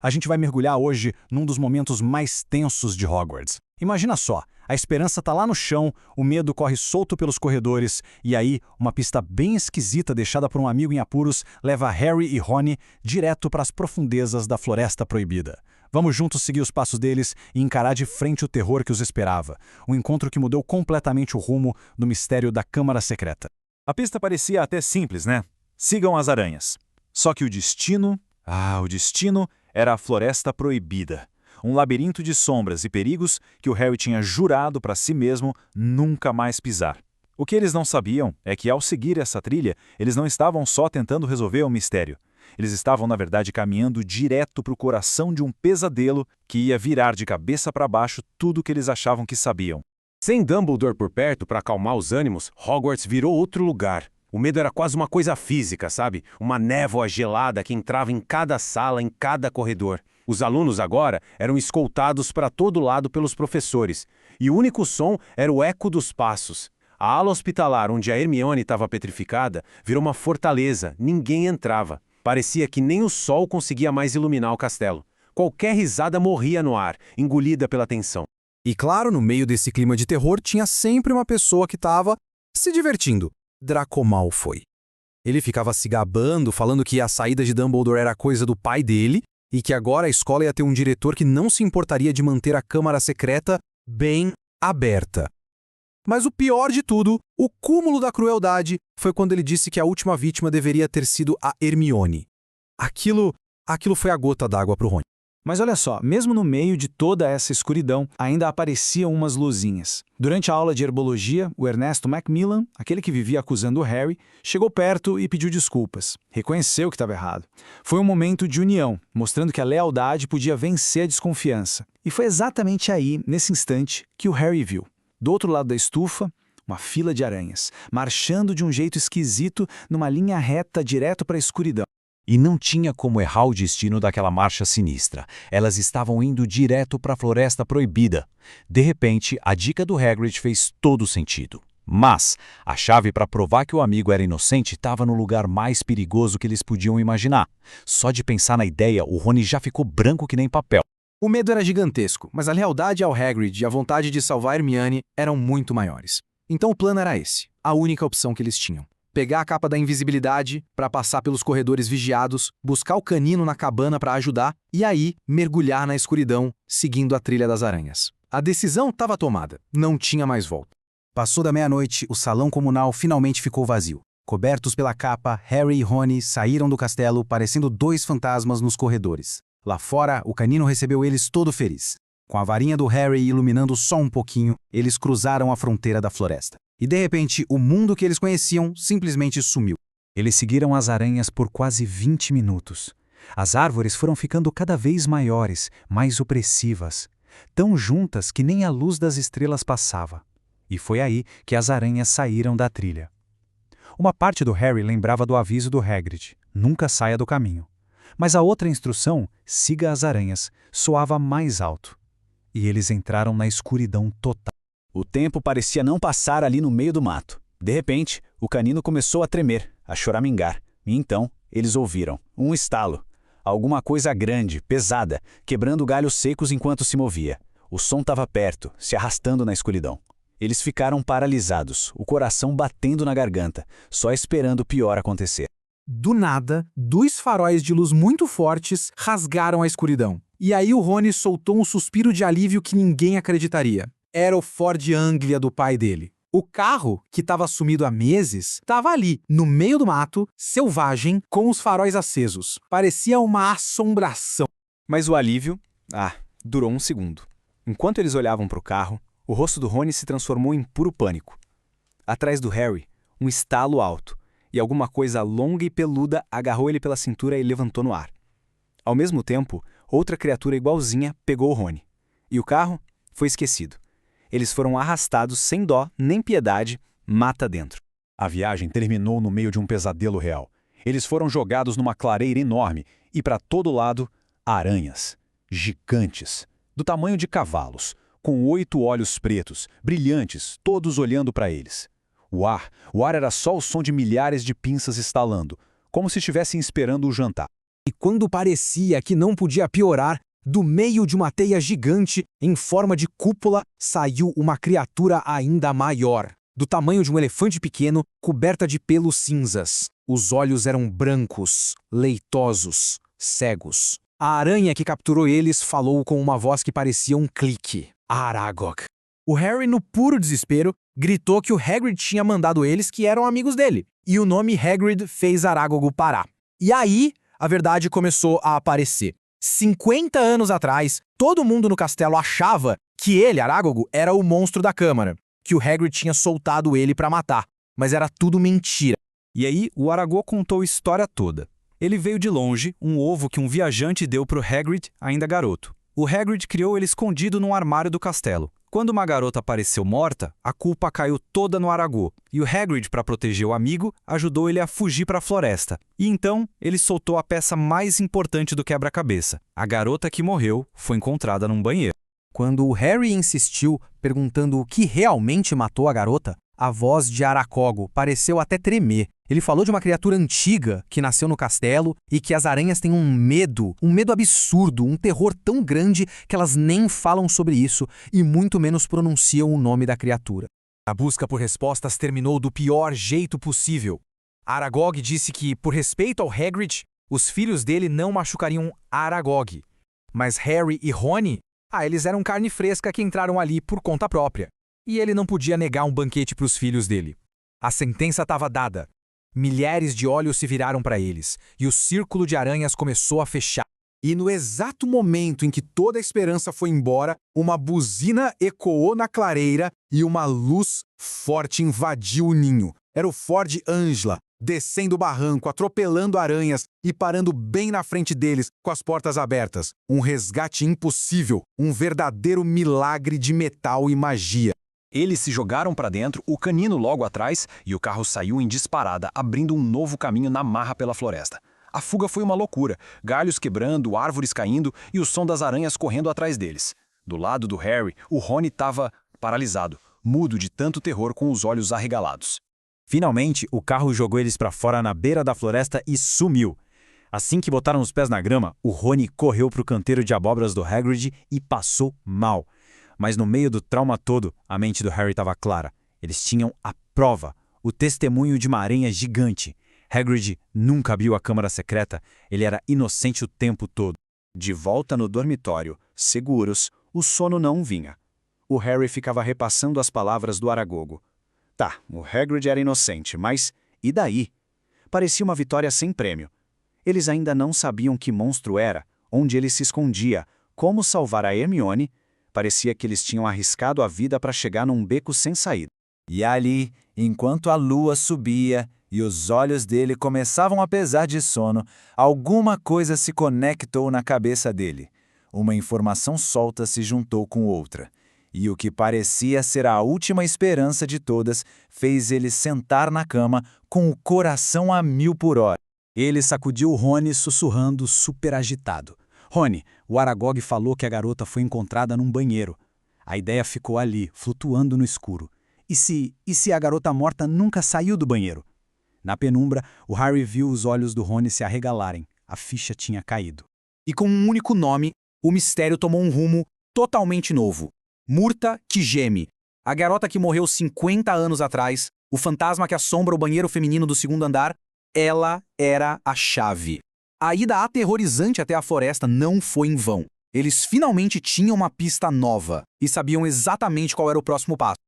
A gente vai mergulhar hoje num dos momentos mais tensos de Hogwarts. Imagina só, a esperança tá lá no chão, o medo corre solto pelos corredores, e aí uma pista bem esquisita deixada por um amigo em apuros leva Harry e Rony direto para as profundezas da Floresta Proibida. Vamos juntos seguir os passos deles e encarar de frente o terror que os esperava. Um encontro que mudou completamente o rumo do mistério da Câmara Secreta. A pista parecia até simples, né? Sigam as aranhas. Só que o destino era a Floresta Proibida. Um labirinto de sombras e perigos que o Harry tinha jurado para si mesmo nunca mais pisar. O que eles não sabiam é que, ao seguir essa trilha, eles não estavam só tentando resolver um mistério. Eles estavam, na verdade, caminhando direto para o coração de um pesadelo que ia virar de cabeça para baixo tudo o que eles achavam que sabiam. Sem Dumbledore por perto para acalmar os ânimos, Hogwarts virou outro lugar. O medo era quase uma coisa física, sabe? Uma névoa gelada que entrava em cada sala, em cada corredor. Os alunos agora eram escoltados para todo lado pelos professores, e o único som era o eco dos passos. A ala hospitalar onde a Hermione estava petrificada virou uma fortaleza, ninguém entrava. Parecia que nem o sol conseguia mais iluminar o castelo. Qualquer risada morria no ar, engolida pela tensão. E claro, no meio desse clima de terror tinha sempre uma pessoa que estava se divertindo. Draco Malfoy. Ele ficava se gabando, falando que a saída de Dumbledore era coisa do pai dele e que agora a escola ia ter um diretor que não se importaria de manter a Câmara Secreta bem aberta. Mas o pior de tudo, o cúmulo da crueldade, foi quando ele disse que a última vítima deveria ter sido a Hermione. Aquilo foi a gota d'água para o Rony. Mas olha só, mesmo no meio de toda essa escuridão, ainda apareciam umas luzinhas. Durante a aula de herbologia, o Ernesto Macmillan, aquele que vivia acusando o Harry, chegou perto e pediu desculpas. Reconheceu que estava errado. Foi um momento de união, mostrando que a lealdade podia vencer a desconfiança. E foi exatamente aí, nesse instante, que o Harry viu. Do outro lado da estufa, uma fila de aranhas, marchando de um jeito esquisito numa linha reta direto para a escuridão. E não tinha como errar o destino daquela marcha sinistra. Elas estavam indo direto para a Floresta Proibida. De repente, a dica do Hagrid fez todo sentido. Mas a chave para provar que o amigo era inocente estava no lugar mais perigoso que eles podiam imaginar. Só de pensar na ideia, o Rony já ficou branco que nem papel. O medo era gigantesco, mas a lealdade ao Hagrid e a vontade de salvar Hermione eram muito maiores. Então o plano era esse, a única opção que eles tinham. Pegar a capa da invisibilidade para passar pelos corredores vigiados, buscar o canino na cabana para ajudar e aí mergulhar na escuridão, seguindo a trilha das aranhas. A decisão estava tomada, não tinha mais volta. Passou da meia-noite, o salão comunal finalmente ficou vazio. Cobertos pela capa, Harry e Rony saíram do castelo parecendo dois fantasmas nos corredores. Lá fora, o canino recebeu eles todo feliz. Com a varinha do Harry iluminando só um pouquinho, eles cruzaram a fronteira da floresta. E de repente, o mundo que eles conheciam simplesmente sumiu. Eles seguiram as aranhas por quase 20 minutos. As árvores foram ficando cada vez maiores, mais opressivas, tão juntas que nem a luz das estrelas passava. E foi aí que as aranhas saíram da trilha. Uma parte do Harry lembrava do aviso do Hagrid, nunca saia do caminho. Mas a outra instrução, siga as aranhas, soava mais alto. E eles entraram na escuridão total. O tempo parecia não passar ali no meio do mato. De repente, o canino começou a tremer, a choramingar. E então, eles ouviram um estalo. Alguma coisa grande, pesada, quebrando galhos secos enquanto se movia. O som estava perto, se arrastando na escuridão. Eles ficaram paralisados, o coração batendo na garganta, só esperando o pior acontecer. Do nada, dois faróis de luz muito fortes rasgaram a escuridão. E aí o Rony soltou um suspiro de alívio que ninguém acreditaria. Era o Ford Anglia do pai dele. O carro, que estava sumido há meses, estava ali, no meio do mato, selvagem, com os faróis acesos. Parecia uma assombração. Mas o alívio, durou um segundo. Enquanto eles olhavam para o carro, o rosto do Rony se transformou em puro pânico. Atrás do Harry, um estalo alto, e alguma coisa longa e peluda agarrou ele pela cintura e levantou no ar. Ao mesmo tempo, outra criatura igualzinha pegou o Rony. E o carro foi esquecido. Eles foram arrastados sem dó nem piedade, mata dentro. A viagem terminou no meio de um pesadelo real. Eles foram jogados numa clareira enorme e para todo lado, aranhas, gigantes, do tamanho de cavalos, com 8 olhos pretos, brilhantes, todos olhando para eles. O ar era só o som de milhares de pinças estalando, como se estivessem esperando o jantar. E quando parecia que não podia piorar, do meio de uma teia gigante, em forma de cúpula, saiu uma criatura ainda maior, do tamanho de um elefante pequeno, coberta de pelos cinzas. Os olhos eram brancos, leitosos, cegos. A aranha que capturou eles falou com uma voz que parecia um clique. Aragog. O Harry, no puro desespero, gritou que o Hagrid tinha mandado eles que eram amigos dele. E o nome Hagrid fez Aragog parar. E aí, a verdade começou a aparecer. 50 anos atrás, todo mundo no castelo achava que ele, Aragog, era o monstro da Câmara, que o Hagrid tinha soltado ele para matar. Mas era tudo mentira. E aí, o Aragog contou a história toda. Ele veio de longe, um ovo que um viajante deu pro Hagrid, ainda garoto. O Hagrid criou ele escondido num armário do castelo. Quando uma garota apareceu morta, a culpa caiu toda no Aragog. E o Hagrid, para proteger o amigo, ajudou ele a fugir para a floresta. E então, ele soltou a peça mais importante do quebra-cabeça. A garota que morreu foi encontrada num banheiro. Quando o Harry insistiu, perguntando o que realmente matou a garota, a voz de Aracogo pareceu até tremer. Ele falou de uma criatura antiga que nasceu no castelo e que as aranhas têm um medo absurdo, um terror tão grande que elas nem falam sobre isso e muito menos pronunciam o nome da criatura. A busca por respostas terminou do pior jeito possível. Aragog disse que, por respeito ao Hagrid, os filhos dele não machucariam Aragog. Mas Harry e Rony, eles eram carne fresca que entraram ali por conta própria. E ele não podia negar um banquete para os filhos dele. A sentença estava dada. Milhares de olhos se viraram para eles, e o círculo de aranhas começou a fechar. E no exato momento em que toda a esperança foi embora, uma buzina ecoou na clareira e uma luz forte invadiu o ninho. Era o Ford Angela, descendo o barranco, atropelando aranhas e parando bem na frente deles, com as portas abertas. Um resgate impossível, um verdadeiro milagre de metal e magia. Eles se jogaram para dentro, o canino logo atrás, e o carro saiu em disparada, abrindo um novo caminho na marra pela floresta. A fuga foi uma loucura, galhos quebrando, árvores caindo e o som das aranhas correndo atrás deles. Do lado do Harry, o Rony estava paralisado, mudo de tanto terror com os olhos arregalados. Finalmente, o carro jogou eles para fora na beira da floresta e sumiu. Assim que botaram os pés na grama, o Rony correu para o canteiro de abóboras do Hagrid e passou mal. Mas no meio do trauma todo, a mente do Harry estava clara. Eles tinham a prova, o testemunho de uma aranha gigante. Hagrid nunca abriu a câmara secreta, ele era inocente o tempo todo. De volta no dormitório, seguros, o sono não vinha. O Harry ficava repassando as palavras do Aragogo. Tá, o Hagrid era inocente, mas e daí? Parecia uma vitória sem prêmio. Eles ainda não sabiam que monstro era, onde ele se escondia, como salvar a Hermione. Parecia que eles tinham arriscado a vida para chegar num beco sem saída. E ali, enquanto a lua subia e os olhos dele começavam a pesar de sono, alguma coisa se conectou na cabeça dele. Uma informação solta se juntou com outra. E o que parecia ser a última esperança de todas fez ele sentar na cama com o coração a 1000 por hora. Ele sacudiu Rony sussurrando, super agitado. Rony, o Aragog falou que a garota foi encontrada num banheiro. A ideia ficou ali, flutuando no escuro. E se a garota morta nunca saiu do banheiro? Na penumbra, o Harry viu os olhos do Rony se arregalarem. A ficha tinha caído. E com um único nome, o mistério tomou um rumo totalmente novo. Murta que geme. A garota que morreu 50 anos atrás, o fantasma que assombra o banheiro feminino do segundo andar, ela era a chave. A ida aterrorizante até a floresta não foi em vão. Eles finalmente tinham uma pista nova e sabiam exatamente qual era o próximo passo.